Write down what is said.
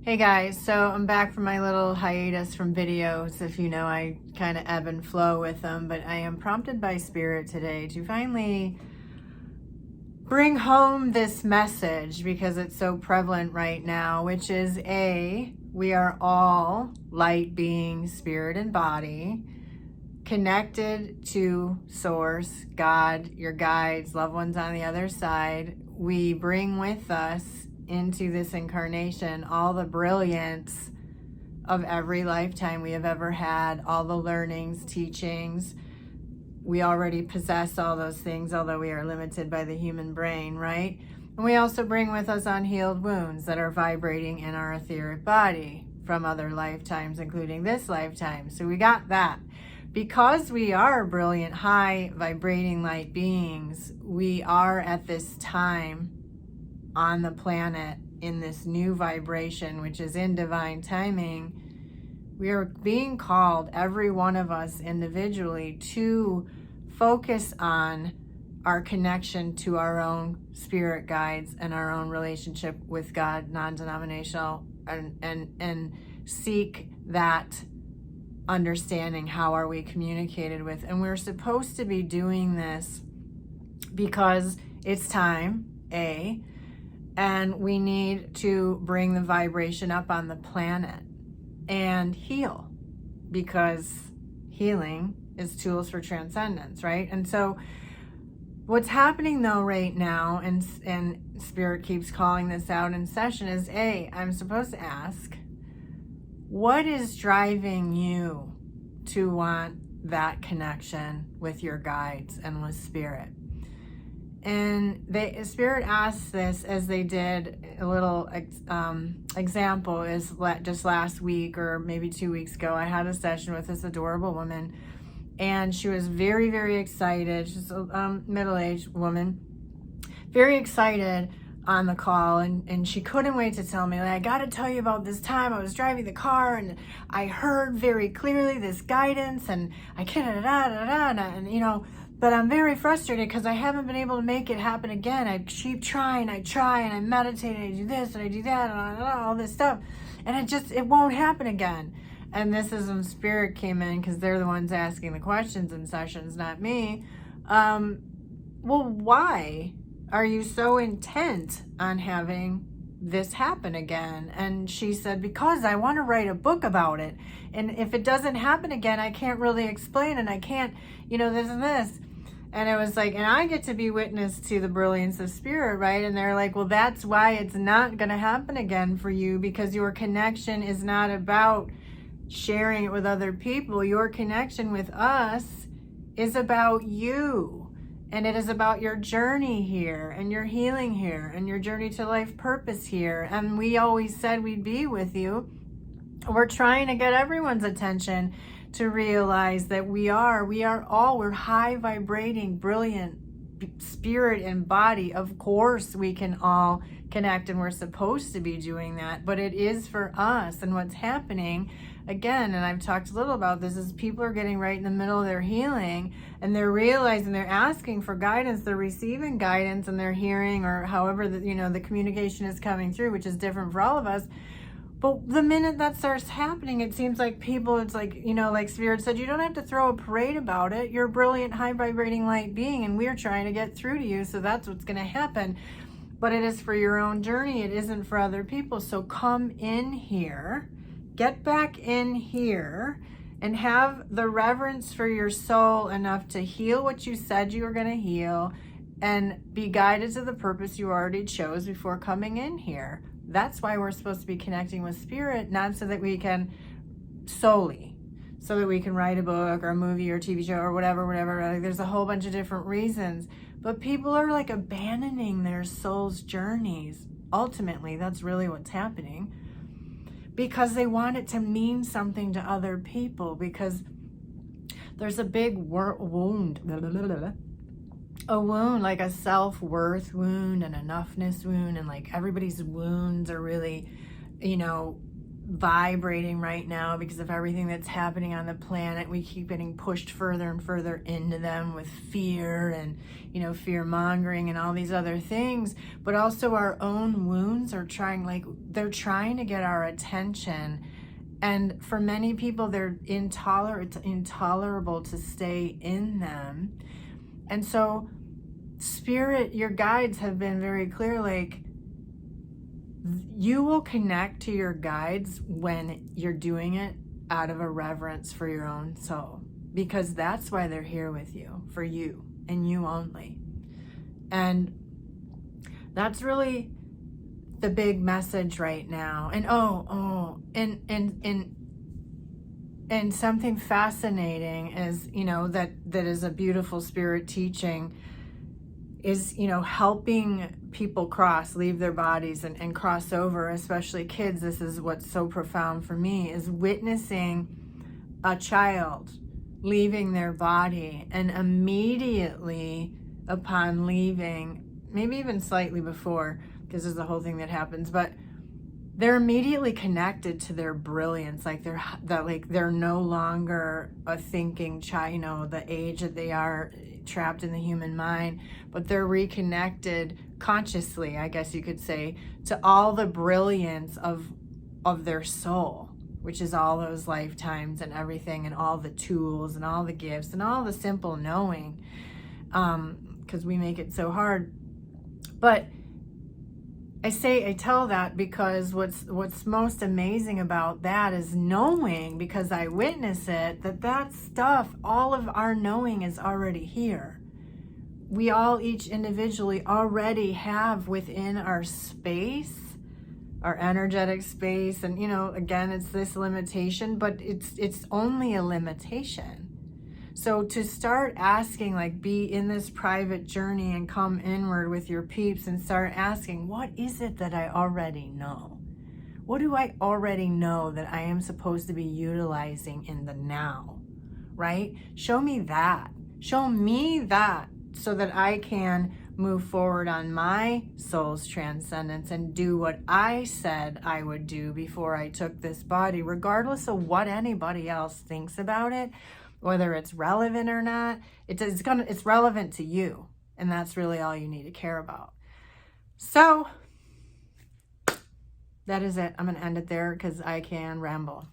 Hey guys, so I'm back from my little hiatus from videos. If you know, I kind of ebb and flow with them, but I am prompted by Spirit today to finally bring home this message because it's so prevalent right now, which is we are all light beings, spirit and body, connected to Source, God, your guides, loved ones on the other side. We bring with us into this incarnation all the brilliance of every lifetime we have ever had, all the learnings, teachings. We already possess all those things, although we are limited by the human brain, right? And we also bring with us unhealed wounds that are vibrating in our etheric body from other lifetimes, including this lifetime. So we got that. Because we are brilliant, high vibrating light beings, we are at this time on the planet in this new vibration, which is in divine timing. We are being called, every one of us individually, to focus on our connection to our own spirit guides and our own relationship with God, non-denominational, and seek that understanding. How are we communicated with? And we're supposed to be doing this because it's time, and we need to bring the vibration up on the planet and heal, because healing is tools for transcendence, right? And so what's happening though right now, and Spirit keeps calling this out in session, is I'm supposed to ask, what is driving you to want that connection with your guides and with Spirit? And Spirit asked this as they did a little example is just last week or maybe 2 weeks ago. I had a session with this adorable woman, and she was very, very excited. She's a middle-aged woman, very excited on the call, and she couldn't wait to tell me, like, I got to tell you about this time I was driving the car and I heard very clearly this guidance, and I can't, and you know, but I'm very frustrated because I haven't been able to make it happen again. I keep trying, I try, and I meditate, and I do this, and I do that, and all this stuff. And it won't happen again. And this is when Spirit came in, because they're the ones asking the questions in sessions, not me. Well, why are you so intent on having this happen again? And she said, because I want to write a book about it. And if it doesn't happen again, I can't really explain, and I can't, this and this. And it was like, and I get to be witness to the brilliance of Spirit, right? And they're like, well, that's why it's not going to happen again for you, because your connection is not about sharing it with other people. Your connection with us is about you. And it is about your journey here, and your healing here, and your journey to life purpose here. And we always said we'd be with you. We're trying to get everyone's attention to realize that we're high vibrating, brilliant spirit and body. Of course we can all connect, and we're supposed to be doing that, but it is for us. And what's happening again, and I've talked a little about this, is people are getting right in the middle of their healing, and they're realizing they're asking for guidance, they're receiving guidance, and they're hearing, or however the communication is coming through, which is different for all of us. But the minute that starts happening, it seems like people, it's like, like Spirit said, you don't have to throw a parade about it. You're a brilliant, high vibrating light being, and we're trying to get through to you, so that's what's going to happen. But it is for your own journey. It isn't for other people. So come in here, get back in here, and have the reverence for your soul enough to heal what you said you were going to heal, and be guided to the purpose you already chose before coming in here. That's why we're supposed to be connecting with Spirit, not so that we can so that we can write a book or a movie or TV show or whatever. Like, there's a whole bunch of different reasons. But people are like abandoning their soul's journeys. Ultimately, that's really what's happening. Because they want it to mean something to other people. Because there's a big wound. A wound, like a self-worth wound and enoughness wound, and like everybody's wounds are really, vibrating right now because of everything that's happening on the planet. We keep getting pushed further and further into them with fear and, you know, fear mongering and all these other things. But also our own wounds are they're trying to get our attention. And for many people, it's intolerable to stay in them. And so Spirit, your guides have been very clear, like, you will connect to your guides when you're doing it out of a reverence for your own soul, because that's why they're here with you, for you and you only. And that's really the big message right now. And and something fascinating is, you know, that is a beautiful Spirit teaching is, you know, helping people leave their bodies and cross over, especially kids. This is what's so profound for me, is witnessing a child leaving their body, and immediately upon leaving, maybe even slightly before, because there's the whole thing that happens, but they're immediately connected to their brilliance. Like they're no longer a thinking child, you know, the age that they are trapped in the human mind, but they're reconnected consciously, I guess you could say, to all the brilliance of their soul, which is all those lifetimes and everything, and all the tools and all the gifts and all the simple knowing, because we make it so hard. But I tell that because what's most amazing about that is knowing, because I witness it, that stuff, all of our knowing is already here. We all, each individually, already have within our space, our energetic space, and, you know, again, it's this limitation, but it's only a limitation. So to start asking, like, be in this private journey and come inward with your peeps and start asking, what is it that I already know? What do I already know that I am supposed to be utilizing in the now, right? Show me that. Show me that so that I can move forward on my soul's transcendence and do what I said I would do before I took this body, regardless of what anybody else thinks about it. Whether it's relevant or not, it's relevant to you. And that's really all you need to care about. So that is it. I'm going to end it there because I can ramble.